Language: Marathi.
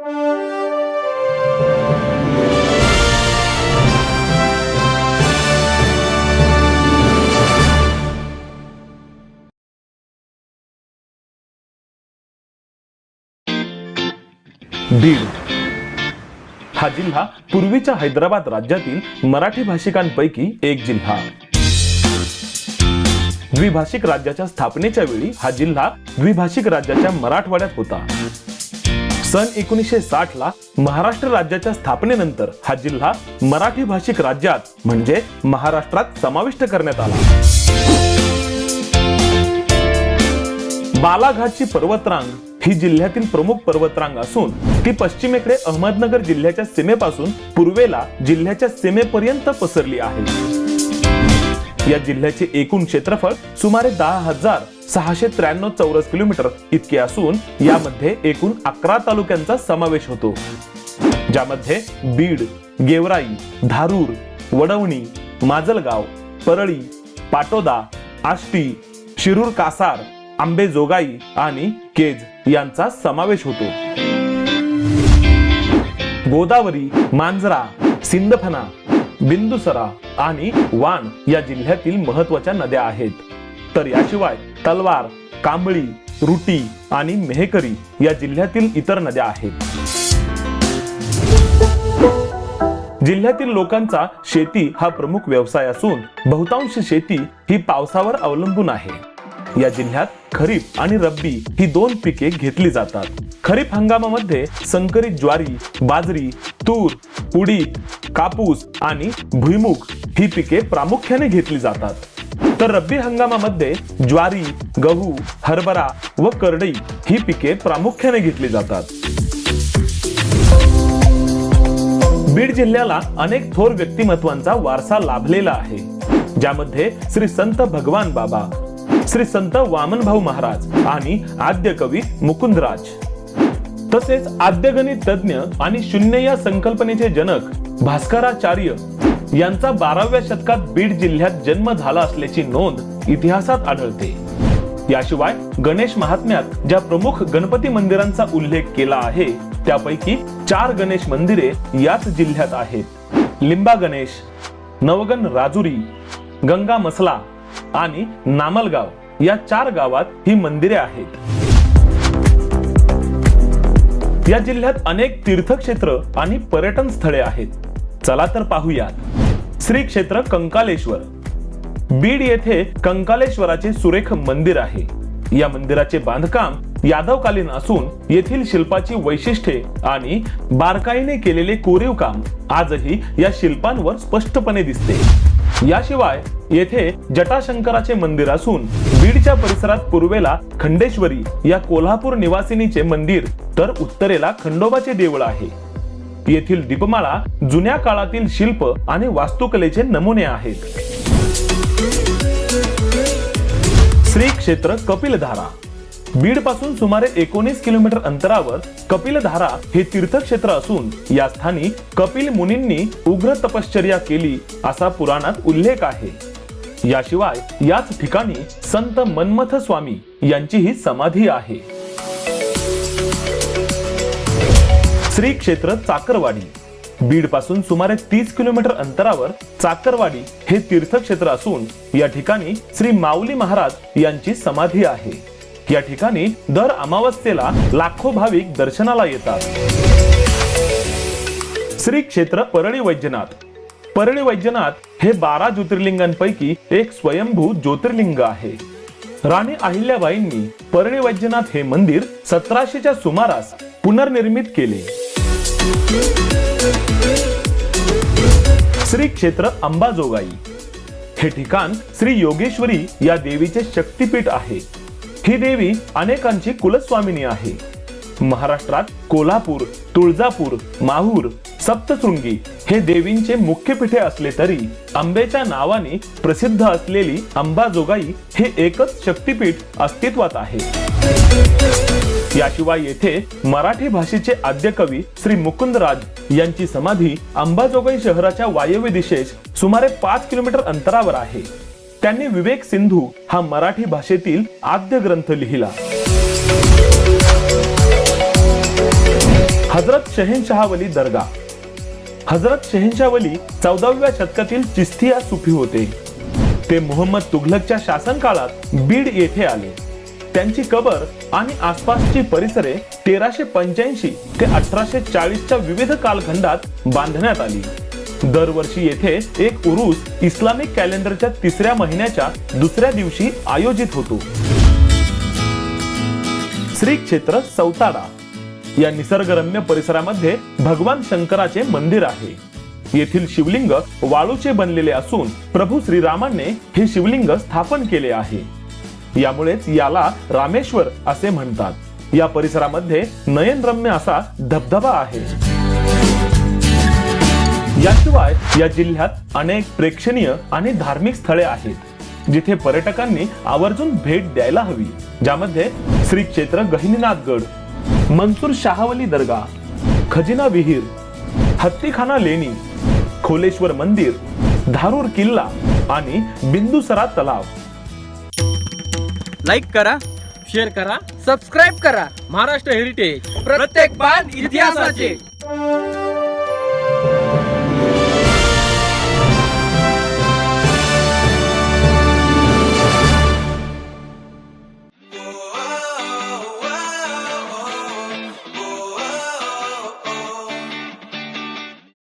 बीड हा जिल्हा पूर्वीच्या हैदराबाद राज्यातील मराठी भाषिकांपैकी एक जिल्हा. द्विभाषिक राज्याच्या स्थापनेच्या वेळी हा जिल्हा द्विभाषिक राज्याच्या मराठवाड्यात होता. सन 1960 ला महाराष्ट्र राज्याच्या स्थापनेनंतर हा जिल्हा मराठी भाषिक राज्यात म्हणजे महाराष्ट्रात समाविष्ट करण्यात आला. बालाघाटची पर्वतरांग ही जिल्ह्यातील प्रमुख पर्वतरांग असून ती पश्चिमेकडे अहमदनगर जिल्ह्याच्या सीमेपासून पूर्वेला जिल्ह्याच्या सीमेपर्यंत पसरली आहे. या जिल्ह्याचे एकूण क्षेत्रफळ सुमारे 10,693 चौरस किलोमीटर इतके असून यामध्ये एकूण 11 तालुक्यांचा समावेश होतो, ज्यामध्ये बीड, गेवराई, धारूर, वडवणी, माजलगाव, परळी, पाटोदा, आष्टी, शिरूर कासार, आंबेजोगाई आणि केज यांचा समावेश होतो. गोदावरी, मांजरा, सिंदफणा, बिंदुसरा आणि वाण या जिल्ह्यातील महत्त्वाच्या नद्या आहेत. तर याशिवाय तलवार, कांबळी, रुटी आणि मेहकरी या जिल्ह्यातील इतर नद्या आहेत. जिल्ह्यातील लोकांचा शेती हा प्रमुख व्यवसाय असून बहुतांश शेती ही पावसावर अवलंबून आहे. या जिल्ह्यात खरीप आणि रब्बी ही दोन पिके घेतली जातात. खरीप हंगामामध्ये संकरित ज्वारी, बाजरी, तूर, उडीद, कापूस आणि भुईमुग ही पिके प्रामुख्याने घेतली जातात. तर रब्बी हंगामामध्ये ज्वारी, गहू, हरभरा व करडई ही पिके प्रामुख्याने घेतली जातात. बीड जिल्ह्याला अनेक थोर व्यक्तिमत्वांचा वारसा लाभलेला आहे, ज्यामध्ये श्री संत भगवान बाबा, श्री संत वामनभाऊ महाराज आणि आद्य कवी मुकुंदराज, तसेच आद्यगणित तज्ञ आणि शून्य या संकल्पनेचे जनक भास्कराचार्य यांचा 12व्या शतकात बीड जिल्ह्यात जन्म झाला असल्याची नोंद इतिहासात आढळते. याशिवाय गणेश महात्म्यात ज्या प्रमुख गणपती मंदिरांचा उल्लेख केला आहे त्यापैकी 4 गणेश मंदिरे याच जिल्ह्यात आहेत. लिंबा गणेश, नवगण राजुरी, गंगा मसला आणि नामलगाव या 4 गावात ही मंदिरे आहेत. या जिल्ह्यात अनेक तीर्थक्षेत्र आणि पर्यटन स्थळे आहेत. चला तर पाहूयात. श्री क्षेत्र कंकालेश्वर. बीड येथे कंकालेश्वराचे सुरेख मंदिर आहे. या मंदिराचे बांधकाम यादवकालीन असून येथील शिल्पाची वैशिष्ट्ये आणि बारकाईने केलेले कोरीव काम आजही या शिल्पांवर स्पष्टपणे दिसते. याशिवाय येथे जटाशंकराचे मंदिर असून बीडच्या परिसरात पूर्वेला खंडेश्वरी या कोल्हापूर निवासिनीचे मंदिर तर उत्तरेला खंडोबाचे देऊळ आहे. येथील दीपमाळा जुन्या काळातील शिल्प आणि वास्तुकलेचे नमुने आहेत. श्री क्षेत्र कपिलधारा. बीड पासून सुमारे 19 किलोमीटर अंतरावर कपिलधारा हे तीर्थक्षेत्र असून या स्थानी कपिल मुनींनी उग्र तपश्चर्या केली असा पुराणात उल्लेख आहे. याशिवाय याच ठिकाणी संत मन्मथ स्वामी यांची ही समाधी आहे. श्री क्षेत्र चाकरवाडी. बीड पासून सुमारे 30 किलोमीटर अंतरावर चाकरवाडी हे तीर्थक्षेत्र असून या ठिकाणी श्री माऊली महाराज यांची समाधी आहे. या ठिकाणी दर अमावस्येला लाखो भाविक दर्शनाला येतात. श्री क्षेत्र परळी वैजनाथ. परळी वैजनाथ हे 12 ज्योतिर्लिंगांपैकी एक स्वयंभू ज्योतिर्लिंग आहे. राणी अहिल्याबाईंनी परळी वैजनाथ हे मंदिर 1700च्या सुमारास पुनर्निर्मित केले. श्री क्षेत्र अंबाजोगाई. हे ठिकाण श्री योगेश्वरी या देवीचे शक्तिपीठ आहे. ही देवी अनेकांची कुलस्वामिनी आहे. महाराष्ट्रात कोल्हापूर, तुळजापूर, माहूर, सप्तशृंगी हे देवींचे मुख्य पीठे असले तरी अंबेच्या नावाने प्रसिद्ध असलेली अंबाजोगाई हे एकच शक्तिपीठ अस्तित्वात आहे. याशिवाय येथे मराठी भाषेचे आद्य कवी श्री मुकुंदराज यांची समाधी अंबाजोगाई शहराच्या वायव्य दिशेस सुमारे 5 किलोमीटर अंतरावर आहे. त्यांनी विवेक सिंधू हा मराठी भाषेतील आद्य ग्रंथ लिहिला. हजरत शहेनशाह वली दर्गा. हजरत शहेनशाह वली 14व्या शतकातील चिश्तिया सुफी होते. ते मोहम्मद तुघलकच्या शासन काळात बीड येथे आले. त्यांची कबर आणि आसपासची परिसरे 1385 ते 1840च्या विविध कालखंडात बांधण्यात आली. दरवर्षी येथे एक उरूस इस्लामिक कॅलेंडरच्या 3ऱ्या महिन्याच्या दुसऱ्या दिवशी आयोजित होतो. श्री क्षेत्र सौताडा या निसर्गरम्य परिसरामध्ये भगवान शंकराचे मंदिर आहे. येथील शिवलिंग वाळूचे बनलेले असून प्रभू श्रीरामाने हे शिवलिंग स्थापन केले आहे. यामुळेच याला रामेश्वर असे म्हणतात. या परिसरामध्ये नयनरम्य असा धबधबा आहे. याशिवाय या जिल्ह्यात अनेक प्रेक्षणीय आणि धार्मिक स्थळे आहेत जिथे पर्यटकांनी आवर्जून भेट द्यायला हवी. ज्यामध्ये श्री क्षेत्र गहिनीनाथगड, मनसूर शाहवली दर्गा, खजिना विहीर, हत्तीखाना लेणी, खोलेश्वर मंदिर, धारूर किल्ला आणि बिंदुसरा तलाव. लाईक करा, शेअर करा, सबस्क्राईब करा. महाराष्ट्र हेरिटेज, प्रत्येक पान इतिहासाचे.